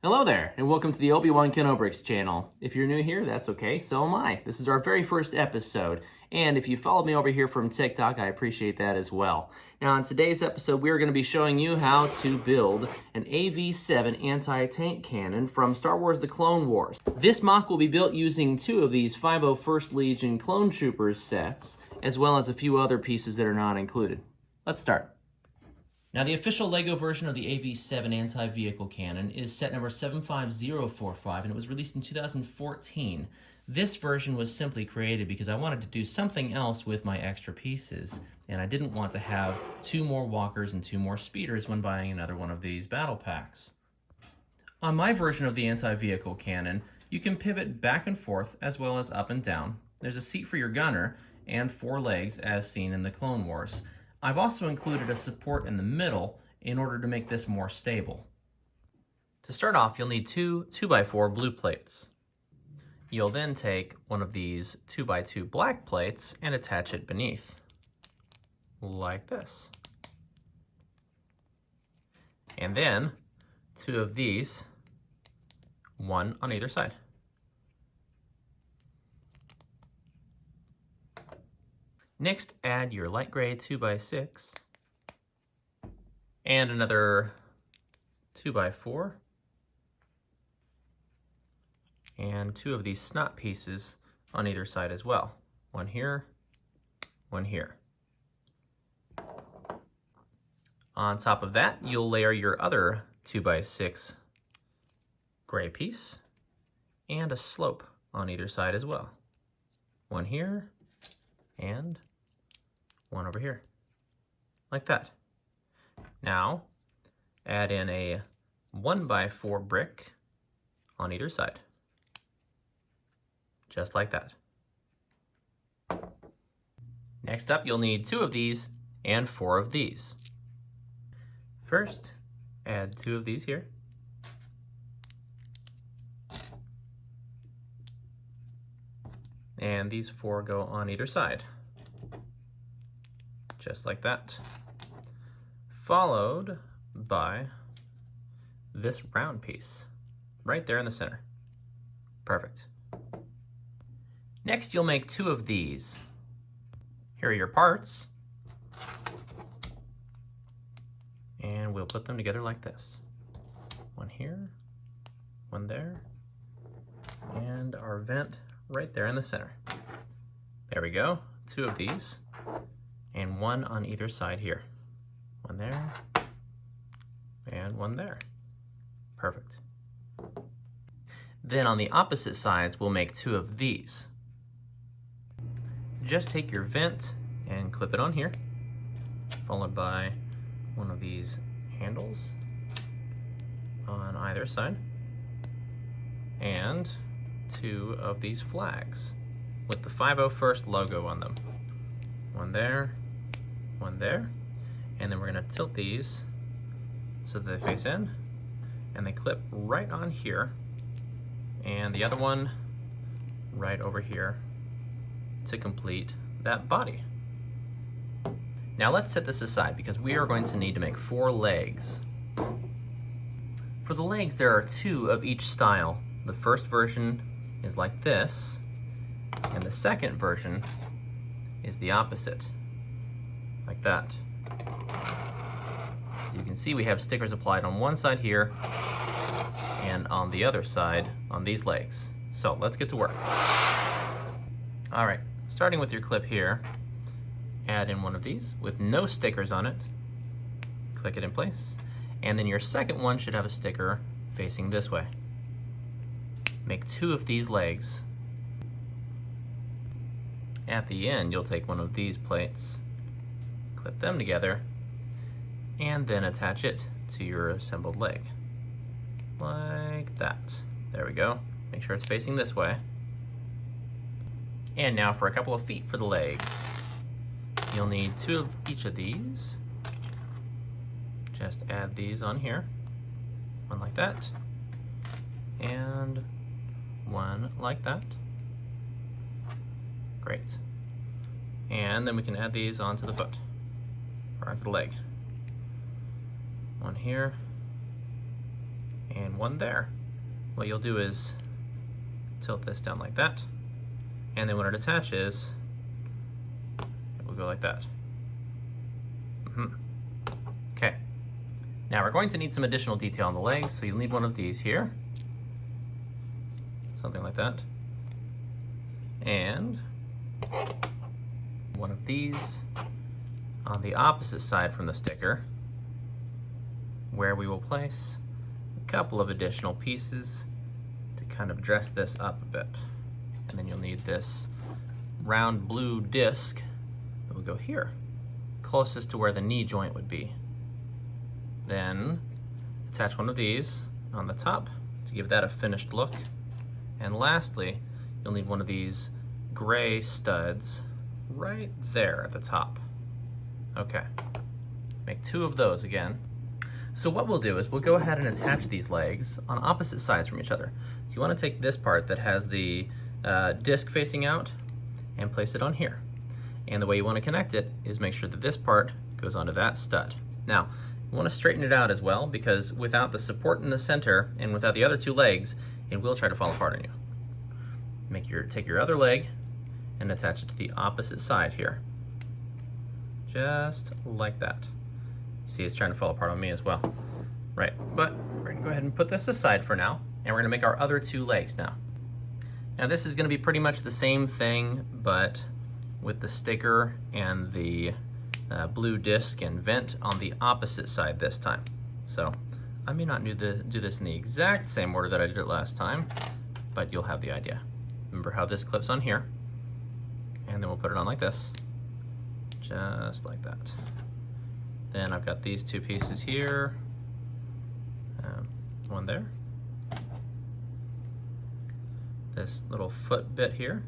Hello there, and welcome to the Obi-Wan channel. If you're new here, that's okay, so am I. This is our very first episode, and if you followed me over here from TikTok, I appreciate that as well. Now, in today's episode, we're going to be showing you how to build an AV-7 anti-tank cannon from Star Wars The Clone Wars. This mock will be built using 2 of these 501st Legion Clone Troopers sets, as well as a few other pieces that are not included. Let's start. Now, the official LEGO version of the AV-7 anti-vehicle cannon is set number 75045, and it was released in 2014. This version was simply created because I wanted to do something else with my extra pieces, and I didn't want to have 2 more walkers and 2 more speeders when buying another one of these battle packs. On my version of the anti-vehicle cannon, you can pivot back and forth as well as up and down. There's a seat for your gunner and 4 legs as seen in the Clone Wars. I've also included a support in the middle in order to make this more stable. To start off, you'll need 2 2x4 blue plates. You'll then take one of these 2x2 black plates and attach it beneath, like this. And then 2 of these, 1 on either side. Next, add your light gray 2x6 and another 2x4 and 2 of these snot pieces on either side as well. 1 here, 1 here. On top of that, you'll layer your other 2x6 gray piece and a slope on either side as well. 1 here and 1 over here, like that. Now, add in a 1x4 brick on either side, just like that. Next up, you'll need 2 of these and 4 of these. First, add 2 of these here. And these 4 go on either side, just like that. Followed by this round piece, right there in the center. Perfect. Next, you'll make 2 of these. Here are your parts. And we'll put them together like this. 1 here, 1 there, and our vent right there in the center. There we go, 2 of these, and 1 on either side here. 1 there, and 1 there. Perfect. Then on the opposite sides, we'll make 2 of these. Just take your vent and clip it on here, followed by 1 of these handles on either side, and 2 of these flags with the 501st logo on them. 1 there, 1 there, and then we're going to tilt these so that they face in, and they clip right on here, and the other one right over here to complete that body. Now let's set this aside because we are going to need to make 4 legs. For the legs, there are 2 of each style. The first version is like this, and the second version is the opposite, like that. As you can see, we have stickers applied on one side here and on the other side on these legs. So let's get to work. All right, starting with your clip here, add in 1 of these with no stickers on it. Click it in place, and then your second one should have a sticker facing this way. Make 2 of these legs. At the end, you'll take 1 of these plates, clip them together, and then attach it to your assembled leg, like that. There we go. Make sure it's facing this way. And now for a couple of feet for the legs. You'll need 2 of each of these. Just add these on here. 1 like that, and 1 like that. Great. And then we can add these onto the foot, or onto the leg. 1 here, and one there. What you'll do is tilt this down like that, and then when it attaches, it will go like that. Okay. Now we're going to need some additional detail on the legs, so you'll need one of these here. Something like that. And one of these on the opposite side from the sticker, where we will place a couple of additional pieces to kind of dress this up a bit. And then you'll need this round blue disc that will go here, closest to where the knee joint would be. Then attach one of these on the top to give that a finished look. And lastly, you'll need one of these gray studs right there at the top. Okay, make two of those again. So what we'll do is we'll go ahead and attach these legs on opposite sides from each other. So you want to take this part that has the disc facing out and place it on here. And the way you want to connect it is make sure that this part goes onto that stud. Now, you want to straighten it out as well, because without the support in the center and without the other two legs, it will try to fall apart on you. Take your other leg and attach it to the opposite side here. Just like that. See, it's trying to fall apart on me as well. Right, but we're gonna go ahead and put this aside for now, and we're gonna make our other two legs now. Now this is gonna be pretty much the same thing, but with the sticker and the blue disc and vent on the opposite side this time. So I may not do this in the exact same order that I did it last time, but you'll have the idea. Remember how this clips on here, and then we'll put it on like this, just like that. Then I've got these two pieces here, one there, this little foot bit here,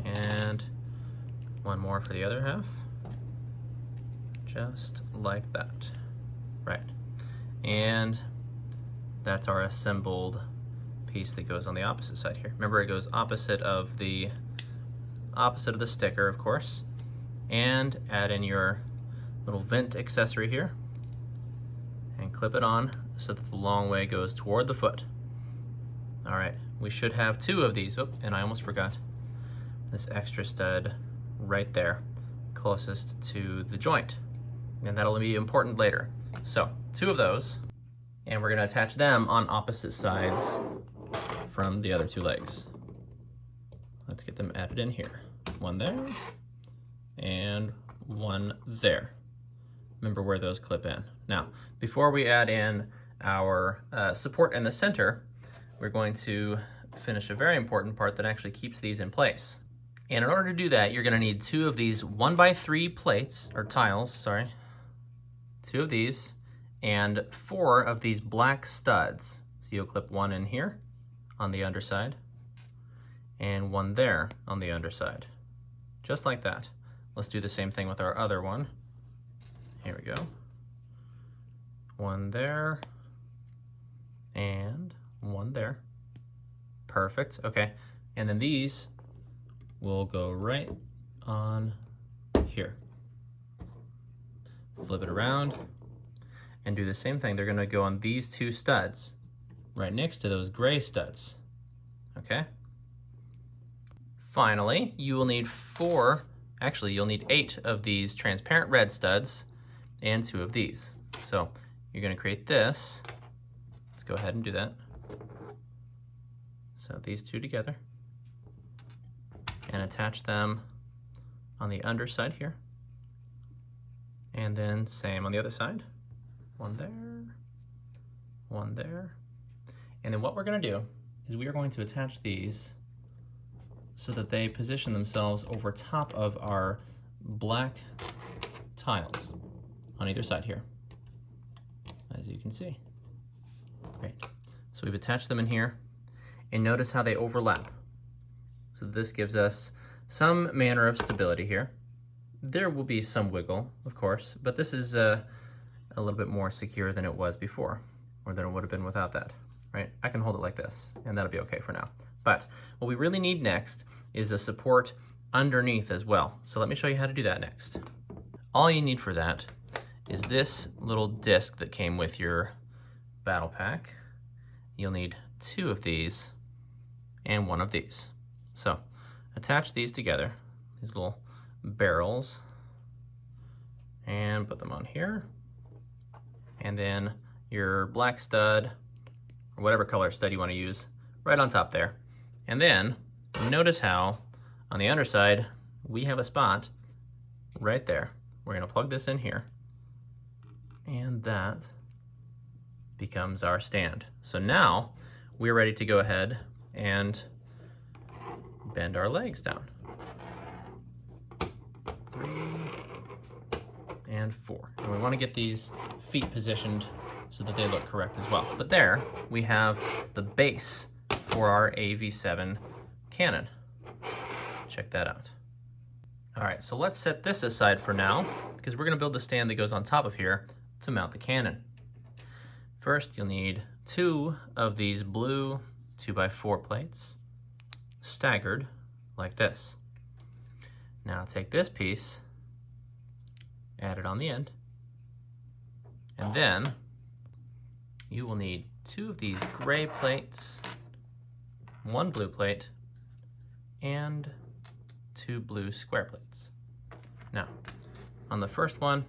and one more for the other half, just like that. Right, and that's our assembled piece that goes on the opposite side here. Remember, it goes opposite of the sticker, of course, and add in your little vent accessory here and clip it on so that the long way goes toward the foot. All right, we should have two of these. Oh, and I almost forgot this extra stud right there, closest to the joint, and that'll be important later. So two of those, and we're gonna attach them on opposite sides from the other two legs. Let's get them added in here. One there and one there. Remember where those clip in. Now, before we add in our support in the center, we're going to finish a very important part that actually keeps these in place. And in order to do that, you're gonna need two of these 1x3 plates, or tiles, sorry. Two of these, and 4 of these black studs. So you'll clip one in here on the underside, and one there on the underside. Just like that. Let's do the same thing with our other one. Here we go. One there, and one there. Perfect, okay. And then these will go right on here. Flip it around and do the same thing. They're gonna go on these two studs right next to those gray studs, okay? Finally, you will need you'll need 8 of these transparent red studs and 2 of these. So you're gonna create this. Let's go ahead and do that. So these two together, and attach them on the underside here. And then same on the other side. One there, one there. And then what we're gonna do is we are going to attach these so that they position themselves over top of our black tiles on either side here, as you can see. Great. So we've attached them in here, and notice how they overlap. So this gives us some manner of stability here. There will be some wiggle, of course, but this is a little bit more secure than it was before, or than it would have been without that, right? I can hold it like this, and that'll be okay for now. But what we really need next is a support underneath as well. So let me show you how to do that next. All you need for that is this little disc that came with your battle pack, you'll need 2 of these and 1 of these. So attach these together, these little barrels, and put them on here. And then your black stud, or whatever color stud you want to use, right on top there. And then notice how on the underside we have a spot right there. We're going to plug this in here, and that becomes our stand. So now we're ready to go ahead and bend our legs down. 3 and 4. And we want to get these feet positioned so that they look correct as well. But there we have the base for our AV-7 cannon. Check that out. All right, so let's set this aside for now, because we're going to build the stand that goes on top of here to mount the cannon. First, you'll need 2 of these blue 2x4 plates, staggered like this. Now take this piece, add it on the end, and then you will need 2 of these gray plates, 1 blue plate, and 2 blue square plates. Now, on the first one,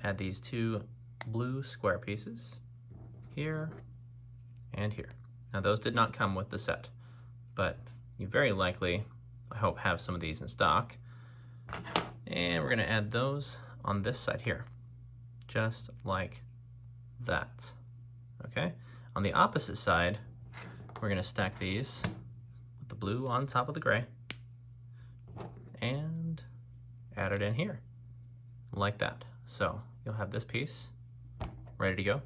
add these 2 blue square pieces here and here. Now, those did not come with the set, but you very likely, I hope, have some of these in stock. And we're going to add those on this side here, just like that. Okay? On the opposite side, we're going to stack these with the blue on top of the gray and add it in here, like that. So you'll have this piece ready to go.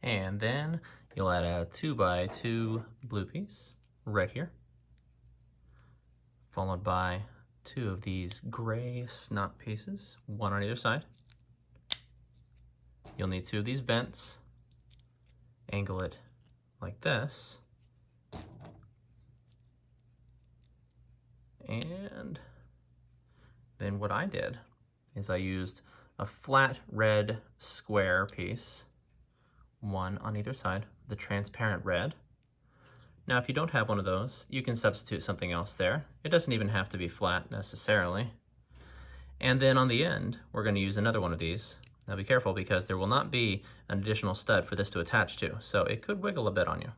And then you'll add a 2x2 blue piece right here, followed by 2 of these gray snot pieces, 1 on either side. You'll need 2 of these vents, angle it like this, and then what I did is I used a flat red square piece, 1 on either side, the transparent red. Now, if you don't have one of those, you can substitute something else there. It doesn't even have to be flat necessarily. And then on the end, we're going to use another one of these. Now be careful, because there will not be an additional stud for this to attach to, so it could wiggle a bit on you.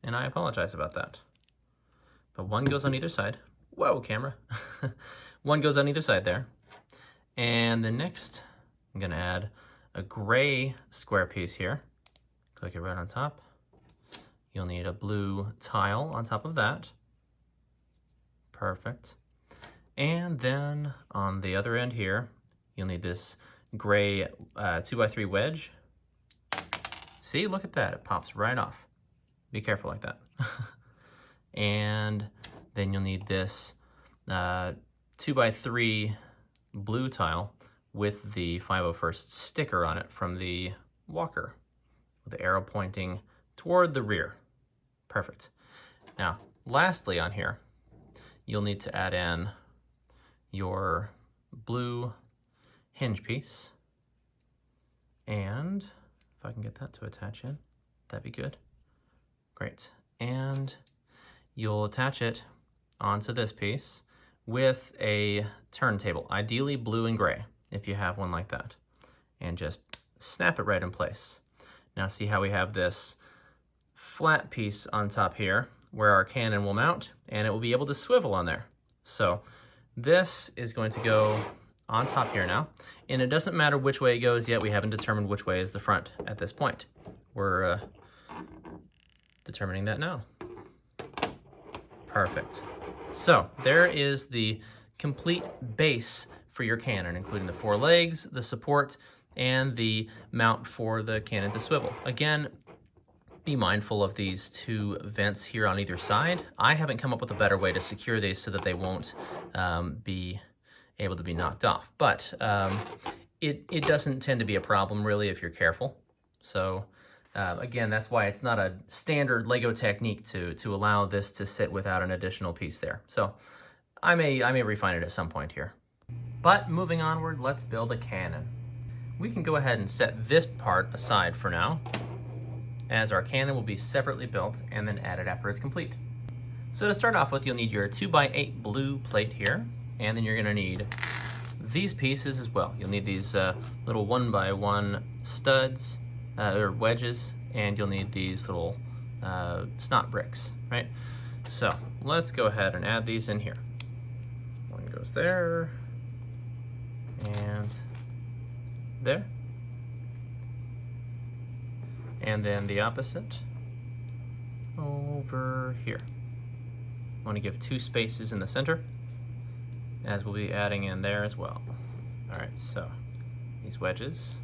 And I apologize about that. But 1 goes on either side. Whoa, camera. 1 goes on either side there. And the next, I'm going to add a gray square piece here. Click it right on top. You'll need a blue tile on top of that. Perfect. And then on the other end here, you'll need this gray 2x3 wedge. See, look at that, it pops right off. Be careful like that. And then you'll need this 2x3 blue tile with the 501st sticker on it from the walker, with the arrow pointing toward the rear. Perfect. Now, lastly on here, you'll need to add in your blue hinge piece. And if I can get that to attach in, that'd be good. Great. And you'll attach it onto this piece with a turntable, ideally blue and gray, if you have one like that. And just snap it right in place. Now see how we have this flat piece on top here where our cannon will mount, and it will be able to swivel on there. So this is going to go on top here now, and it doesn't matter which way it goes yet. We haven't determined which way is the front at this point. We're determining that now. Perfect. So there is the complete base for your cannon, including the 4 legs, the support, and the mount for the cannon to swivel. Again, be mindful of these 2 vents here on either side. I haven't come up with a better way to secure these so that they won't be able to be knocked off. But it doesn't tend to be a problem really if you're careful. So again, that's why it's not a standard Lego technique to allow this to sit without an additional piece there. So I may refine it at some point here. But moving onward, let's build a cannon. We can go ahead and set this part aside for now. as our cannon will be separately built and then added after it's complete. So to start off with, you'll need your 2x8 blue plate here, and then you're going to need these pieces as well. You'll need these little 1x1 studs or wedges, and you'll need these little snot bricks, right? So let's go ahead and add these in here. One goes there, and there, and then the opposite over here. I want to give 2 spaces in the center, as we'll be adding in there as well. All right, so these wedges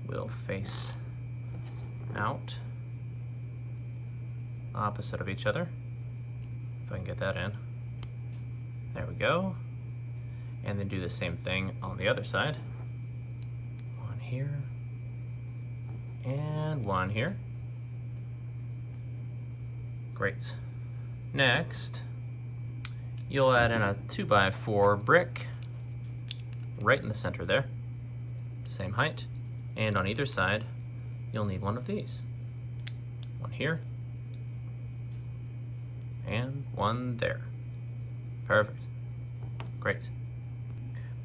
will face out, opposite of each other. If I can get that in. There we go. And then do the same thing on the other side. One here, and one here. Great. Next, you'll add in a 2x4 brick right in the center there, same height, and on either side you'll need one of these. One here, and one there. Perfect. Great.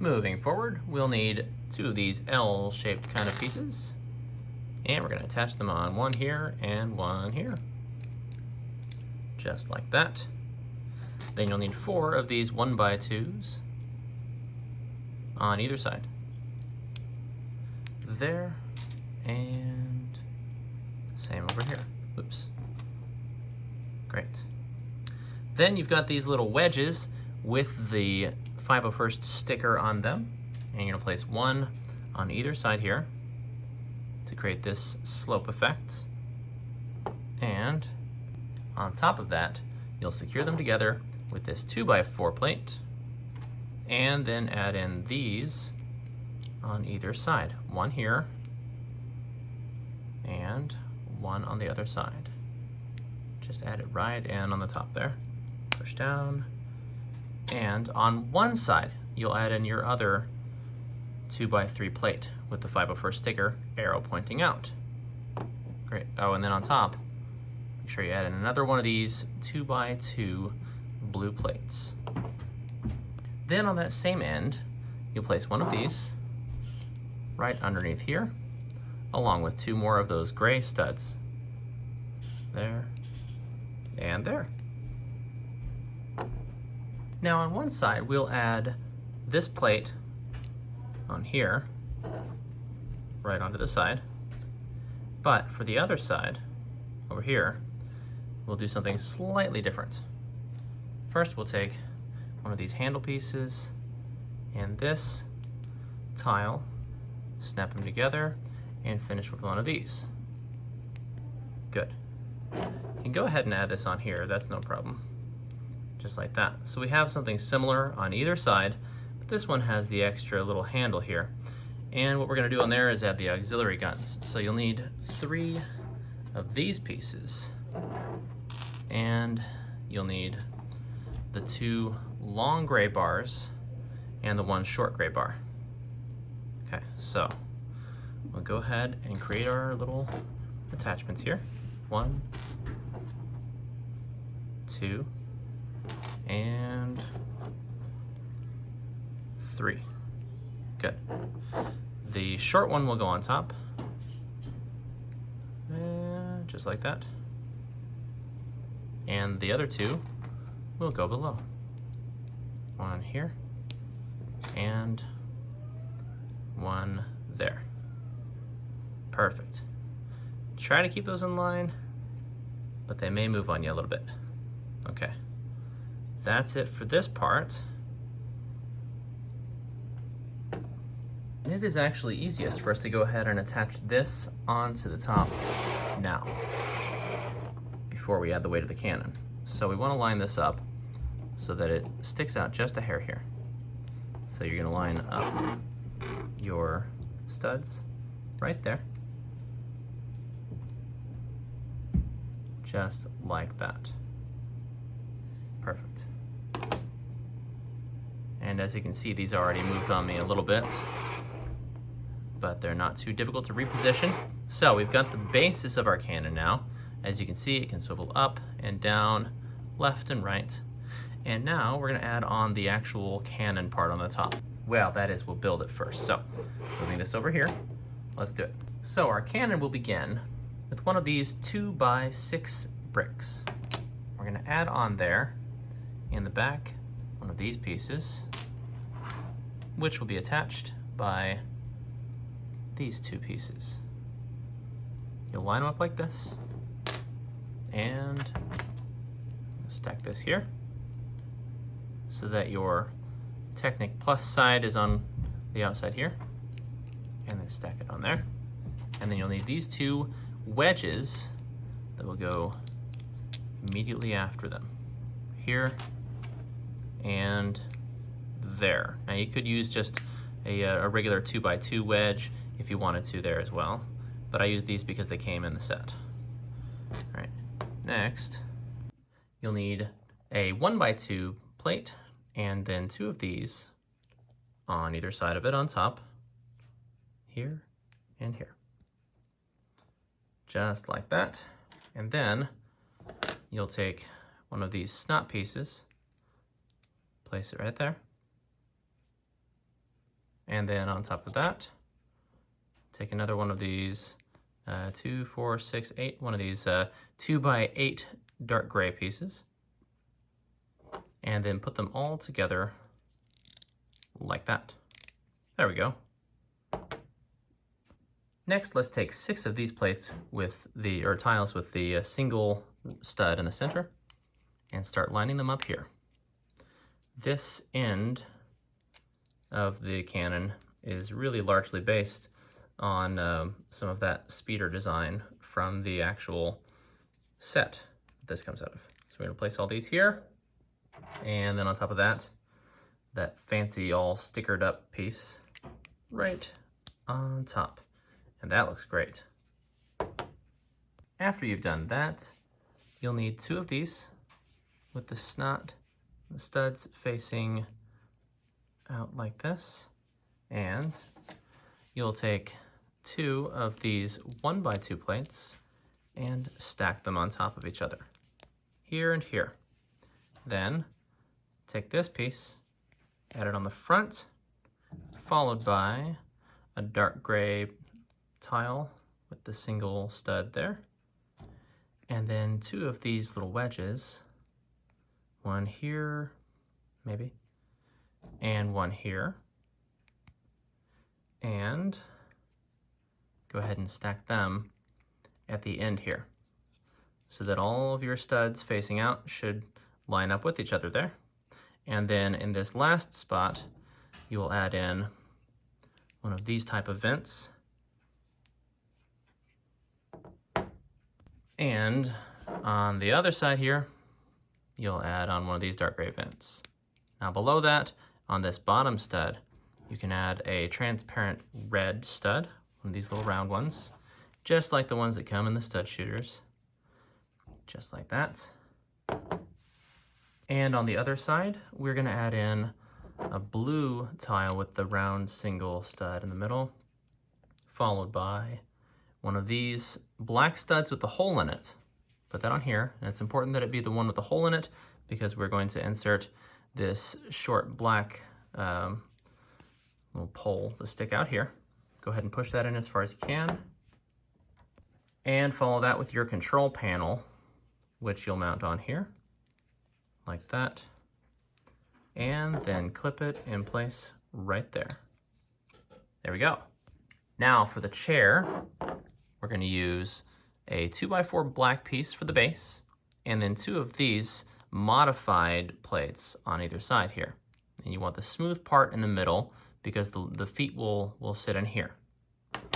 Moving forward, we'll need 2 of these L-shaped kind of pieces, and we're going to attach them on one here and one here. Just like that. Then you'll need 4 of these 1x2s on either side. There, and same over here. Oops. Great. Then you've got these little wedges with the 501st sticker on them, and you're gonna place 1 on either side here to create this slope effect. And on top of that, you'll secure them together with this 2x4 plate, and then add in these on either side. One here, and one on the other side. Just add it right in on the top there. Push down, and on one side, you'll add in your other 2x3 plate with the 501st sticker, arrow pointing out. Great. Oh, and then on top, make sure you add in another one of these 2x2 blue plates. Then on that same end, you'll place one of these right underneath here, along with 2 more of those gray studs. There, and there. Now on one side, we'll add this plate on here, right onto the side. But for the other side, over here, we'll do something slightly different. First, we'll take one of these handle pieces and this tile, snap them together, and finish with one of these. Good. You can go ahead and add this on here, that's no problem. Just like that. So we have something similar on either side, but this one has the extra little handle here. And what we're going to do on there is add the auxiliary guns. So you'll need 3 of these pieces, and you'll need the 2 long gray bars and the 1 short gray bar. Okay, so we'll go ahead and create our little attachments here. 1, 2, and 3. Good. The short one will go on top, and just like that. And the other 2 will go below. 1 here, and 1 there. Perfect. Try to keep those in line, but they may move on you a little bit. Okay. That's it for this part. And it is actually easiest for us to go ahead and attach this onto the top now, before we add the weight of the cannon. So we want to line this up so that it sticks out just a hair here. So you're going to line up your studs right there, just like that. Perfect. And as you can see, these already moved on me a little bit, but they're not too difficult to reposition. So we've got the basis of our cannon now. As you can see, it can swivel up and down, left and right. And now we're gonna add on the actual cannon part on the top. Well, that is, we'll build it first. So moving this over here, let's do it. So our cannon will begin with one of these 2x6 bricks. We're gonna add on there in the back one of these pieces, which will be attached by these two pieces. You'll line them up like this, and stack this here so that your Technic Plus side is on the outside here, and then stack it on there. And then you'll need these two wedges that will go immediately after them, here and there. Now you could use just a regular 2x2 wedge if you wanted to there as well, but I use these because they came in the set. All right, next you'll need a 1x2 plate and then two of these on either side of it on top, here and here, just like that. And then you'll take one of these snot pieces, place it right there, and then on top of that, take another one of these 2, 4, 6, 8, one of these 2x8 dark gray pieces, and then put them all together like that. There we go. Next, let's take 6 of these plates with the, or tiles with the single stud in the center, and start lining them up here. This end of the cannon is really largely based on some of that speeder design from the actual set this comes out of. So we're gonna place all these here, and then on top of that, that fancy all stickered up piece right on top. And that looks great. After you've done that, you'll need 2 of these with the snot, the studs facing out like this. And you'll take 2 of these 1x2 plates and stack them on top of each other, here and here. Then take this piece, add it on the front, followed by a dark gray tile with the single stud there, and then 2 of these little wedges, one here maybe, and one here, and go ahead and stack them at the end here so that all of your studs facing out should line up with each other there. And then in this last spot, you will add in one of these type of vents, and on the other side here, you'll add on one of these dark gray vents. Now below that, on this bottom stud, you can add a transparent red stud, one of these little round ones, just like the ones that come in the stud shooters, just like that. And on the other side, we're gonna add in a blue tile with the round single stud in the middle, followed by one of these black studs with the hole in it. Put that on here, and it's important that it be the one with the hole in it because we're going to insert this short black little pole to stick out here. Go ahead and push that in as far as you can, and follow that with your control panel, which you'll mount on here, like that, and then clip it in place right there. There we go. Now for the chair, we're going to use a 2x4 black piece for the base, and then 2 of these modified plates on either side here. And you want the smooth part in the middle because the feet will sit in here.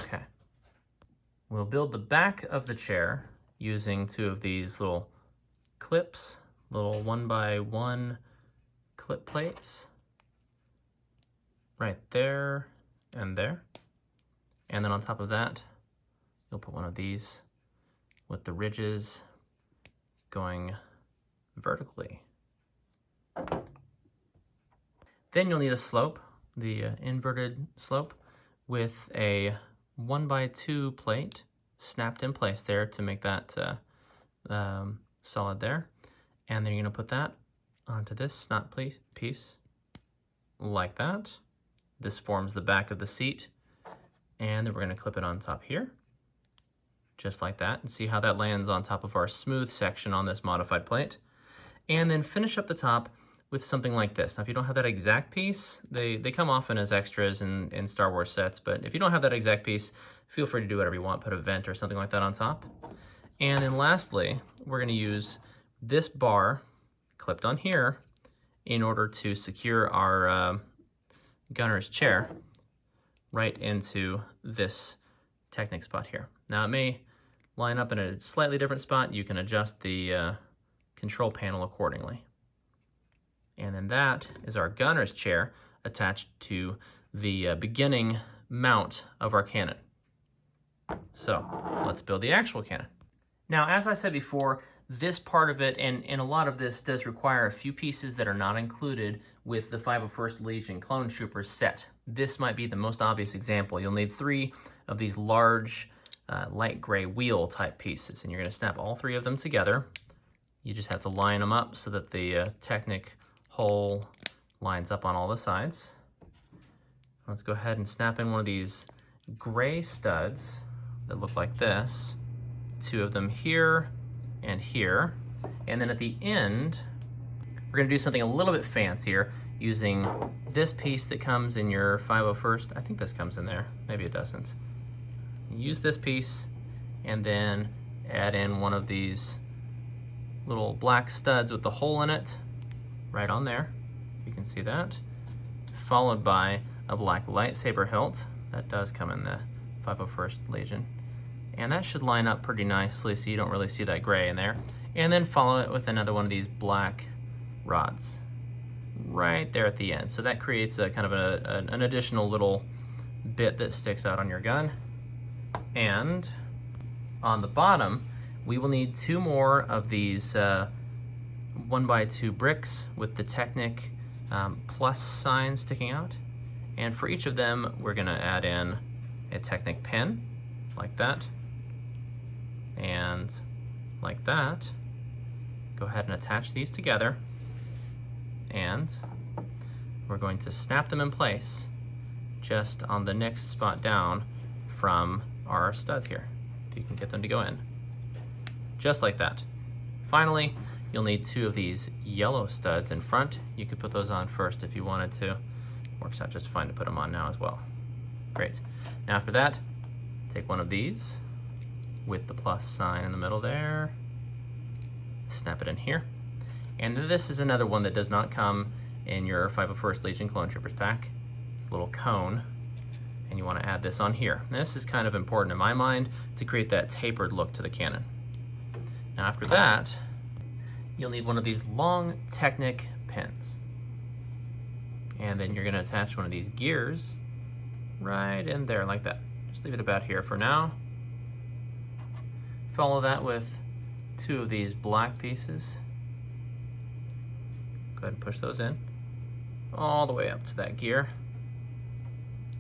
Okay. We'll build the back of the chair using 2 of these little clips, little 1x1 clip plates, right there and there. And then on top of that, you'll put one of these with the ridges going vertically. Then you'll need a slope, the inverted slope, with a 1x2 plate snapped in place there to make that solid there. And then you're going to put that onto this snot piece like that. This forms the back of the seat. And then we're going to clip it on top here, just like that, and see how that lands on top of our smooth section on this modified plate. And then finish up the top with something like this. Now, if you don't have that exact piece, they come often as extras in Star Wars sets, but if you don't have that exact piece, feel free to do whatever you want, put a vent or something like that on top. And then lastly, we're going to use this bar clipped on here in order to secure our gunner's chair right into this Technic spot here. Now, it may line up in a slightly different spot. You can adjust the control panel accordingly. And then that is our gunner's chair attached to the beginning mount of our cannon. So let's build the actual cannon. Now, as I said before, this part of it, and a lot of this does require a few pieces that are not included with the 501st Legion Clone Troopers set. This might be the most obvious example. You'll need 3 of these large light gray wheel type pieces, and you're going to snap all 3 of them together. You just have to line them up so that the Technic hole lines up on all the sides. Let's go ahead and snap in one of these gray studs that look like this. 2 of them here and here. And then at the end, we're going to do something a little bit fancier using this piece that comes in your 501st. I think this comes in there. Maybe it doesn't. Use this piece and then add in one of these little black studs with the hole in it right on there. You can see that. Followed by a black lightsaber hilt. That does come in the 501st Legion. And that should line up pretty nicely so you don't really see that gray in there. And then follow it with another one of these black rods right there at the end. So that creates a kind of an additional little bit that sticks out on your gun. And on the bottom, we will need 2 more of these 1x2 bricks with the Technic plus sign sticking out. And for each of them, we're going to add in a Technic pin like that. And like that. Go ahead and attach these together. And we're going to snap them in place just on the next spot down from our studs here. If you can get them to go in. Just like that. Finally, you'll need 2 of these yellow studs in front. You could put those on first if you wanted to. Works out just fine to put them on now as well. Great. Now after that, take one of these with the plus sign in the middle there. Snap it in here. And this is another one that does not come in your 501st Legion Clone Troopers pack. It's a little cone. And you want to add this on here. And this is kind of important in my mind to create that tapered look to the cannon. Now after that, you'll need one of these long Technic pins. And then you're going to attach one of these gears right in there like that. Just leave it about here for now. Follow that with 2 of these black pieces. Go ahead and push those in all the way up to that gear.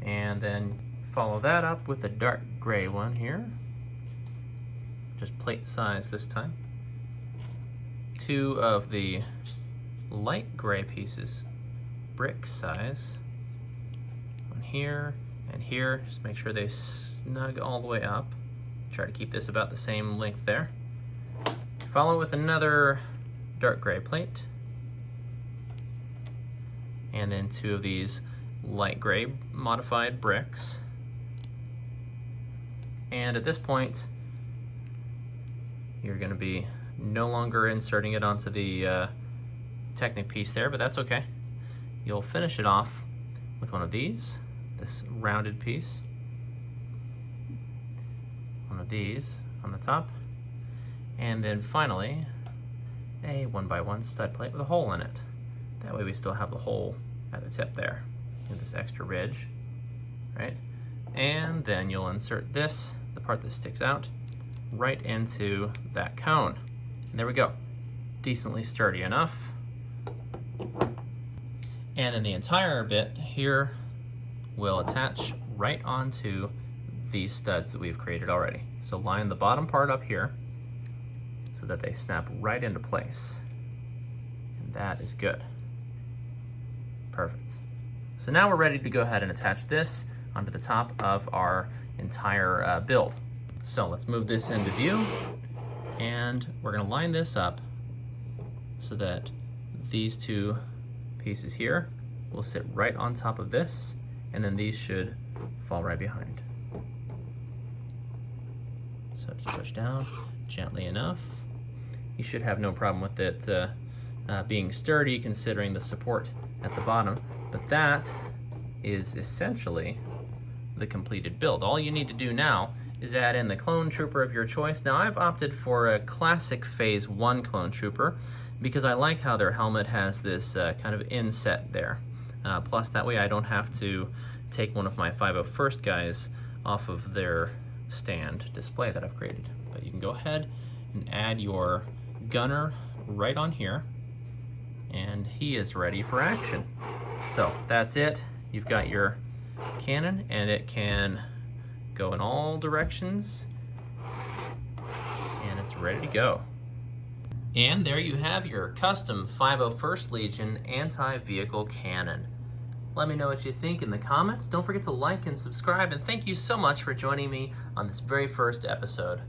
And then follow that up with a dark gray one here. Just plate size this time. 2 of the light gray pieces, brick size. One here and here. Just make sure they snug all the way up. Try to keep this about the same length there. Follow with another dark gray plate. And then 2 of these light gray modified bricks. And at this point, you're going to be no longer inserting it onto the Technic piece there, but that's okay. You'll finish it off with one of these, this rounded piece. One of these on the top. And then finally, a 1x1 stud plate with a hole in it. That way we still have the hole at the tip there, with this extra ridge, right? And then you'll insert this, the part that sticks out, right into that cone. And there we go. Decently sturdy enough. And then the entire bit here will attach right onto these studs that we've created already. So line the bottom part up here so that they snap right into place. And that is good. Perfect. So now we're ready to go ahead and attach this onto the top of our entire build. So let's move this into view, and we're going to line this up so that these two pieces here will sit right on top of this, and then these should fall right behind. So just push down gently enough. You should have no problem with it being sturdy considering the support at the bottom, but that is essentially the completed build. All you need to do now is add in the clone trooper of your choice. Now I've opted for a classic phase 1 clone trooper because I like how their helmet has this kind of inset there. Plus that way I don't have to take one of my 501st guys off of their stand display that I've created. But you can go ahead and add your gunner right on here, and he is ready for action. So that's it. You've got your cannon, and it can go in all directions, and it's ready to go. And there you have your custom 501st Legion anti-vehicle cannon. Let me know what you think in the comments. Don't forget to like and subscribe, and thank you so much for joining me on this very first episode